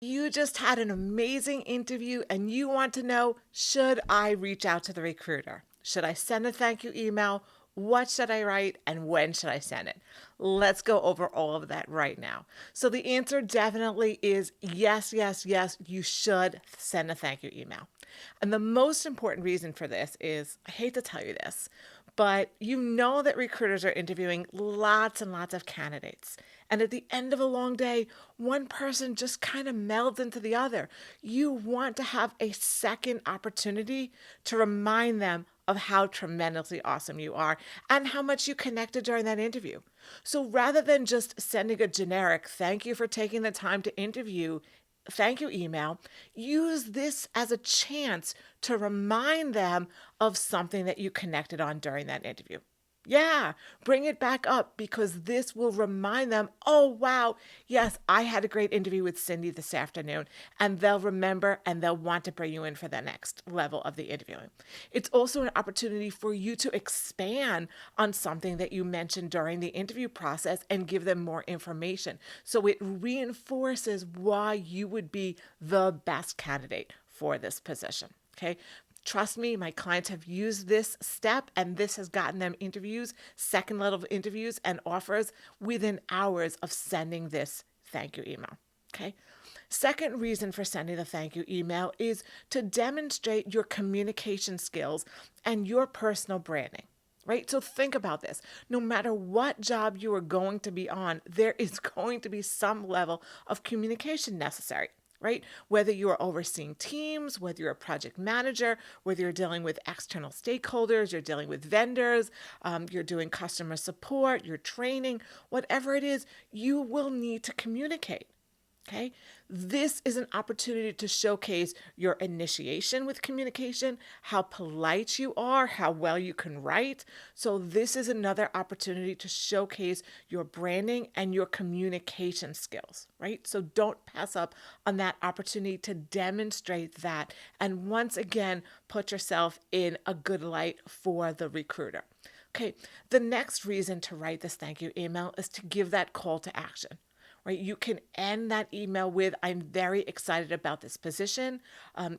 You just had an amazing interview and you want to know, should I reach out to the recruiter? Should I send a thank you email? What should I write and when should I send it? Let's go over all of that right now. So the answer definitely is yes, yes, yes, you should send a thank you email. And the most important reason for this is, I hate to tell you this, but you know that recruiters are interviewing lots and lots of candidates. And at the end of a long day, one person just kind of melds into the other. You want to have a second opportunity to remind them of how tremendously awesome you are and how much you connected during that interview. So rather than just sending a generic thank you for taking the time to interview thank you email, use this as a chance to remind them of something that you connected on during that interview. Yeah, bring it back up because this will remind them, oh, wow, yes, I had a great interview with Cindy this afternoon. And they'll remember and they'll want to bring you in for the next level of the interviewing. It's also an opportunity for you to expand on something that you mentioned during the interview process and give them more information. So it reinforces why you would be the best candidate for this position. Okay. Trust me, my clients have used this step and this has gotten them interviews, second level interviews and offers within hours of sending this thank you email. Okay. Second reason for sending the thank you email is to demonstrate your communication skills and your personal branding. Right? So think about this. No matter what job you are going to be on, there is going to be some level of communication necessary, right? Whether you are overseeing teams, whether you're a project manager, whether you're dealing with external stakeholders, you're dealing with vendors, you're doing customer support, you're training, whatever it is, you will need to communicate. Okay. This is an opportunity to showcase your initiation with communication, how polite you are, how well you can write. So, this is another opportunity to showcase your branding and your communication skills, right? So, don't pass up on that opportunity to demonstrate that. And once again, put yourself in a good light for the recruiter. Okay. The next reason to write this thank you email is to give that call to action, right? You can end that email with, I'm very excited about this position.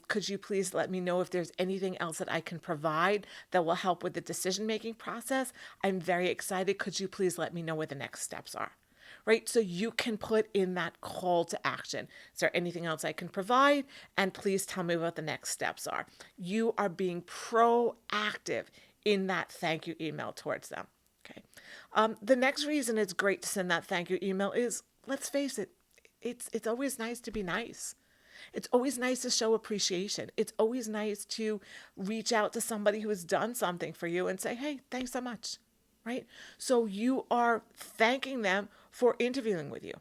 Could you please let me know if there's anything else that I can provide that will help with the decision making process? I'm very excited. Could you please let me know what the next steps are? Right? So you can put in that call to action. Is there anything else I can provide? And please tell me what the next steps are. You are being proactive in that thank you email towards them. Okay. The next reason it's great to send that thank you email is, let's face it, it's always nice to be nice. It's always nice to show appreciation. It's always nice to reach out to somebody who has done something for you and say, hey, thanks so much. Right? So you are thanking them for interviewing with you.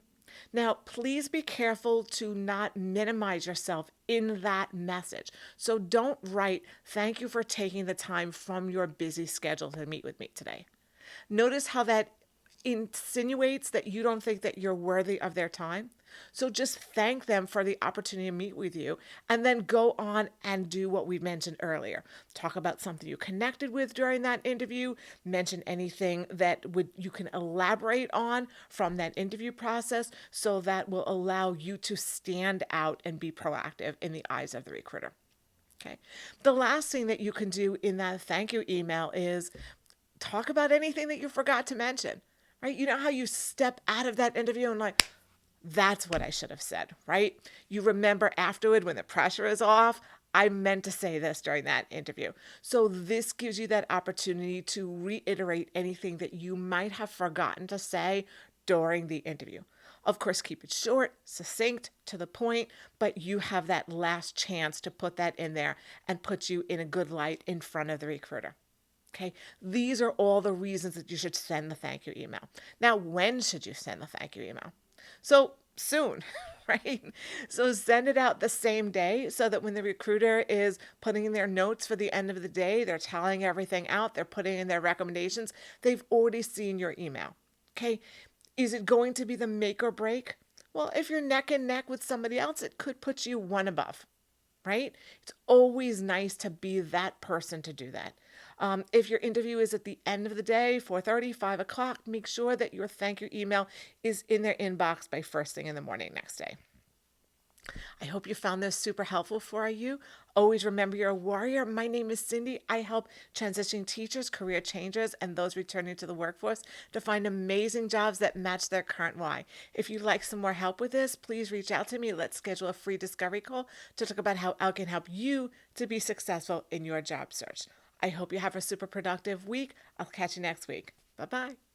Now, please be careful to not minimize yourself in that message. So don't write, thank you for taking the time from your busy schedule to meet with me today. Notice how that insinuates that you don't think that you're worthy of their time. So just thank them for the opportunity to meet with you and then go on and do what we mentioned earlier. Talk about something you connected with during that interview, mention anything that would you can elaborate on from that interview process so that will allow you to stand out and be proactive in the eyes of the recruiter. Okay. The last thing that you can do in that thank you email is talk about anything that you forgot to mention, right? You know how you step out of that interview and like, that's what I should have said, right? You remember afterward when the pressure is off, I meant to say this during that interview. So this gives you that opportunity to reiterate anything that you might have forgotten to say during the interview. Of course, keep it short, succinct, to the point, but you have that last chance to put that in there and put you in a good light in front of the recruiter. Okay, these are all the reasons that you should send the thank you email. Now, when should you send the thank you email? So soon, right? So send it out the same day so that when the recruiter is putting in their notes for the end of the day, they're tallying everything out, they're putting in their recommendations, they've already seen your email. Okay, is it going to be the make or break? Well, if you're neck and neck with somebody else, it could put you one above, right? It's always nice to be that person to do that. If your interview is at the end of the day, 4:30, 5 o'clock, make sure that your thank you email is in their inbox by first thing in the morning next day. I hope you found this super helpful for you. Always remember you're a warrior. My name is Cindy. I help transitioning teachers, career changers, and those returning to the workforce to find amazing jobs that match their current why. If you'd like some more help with this, please reach out to me. Let's schedule a free discovery call to talk about how I can help you to be successful in your job search. I hope you have a super productive week. I'll catch you next week. Bye bye.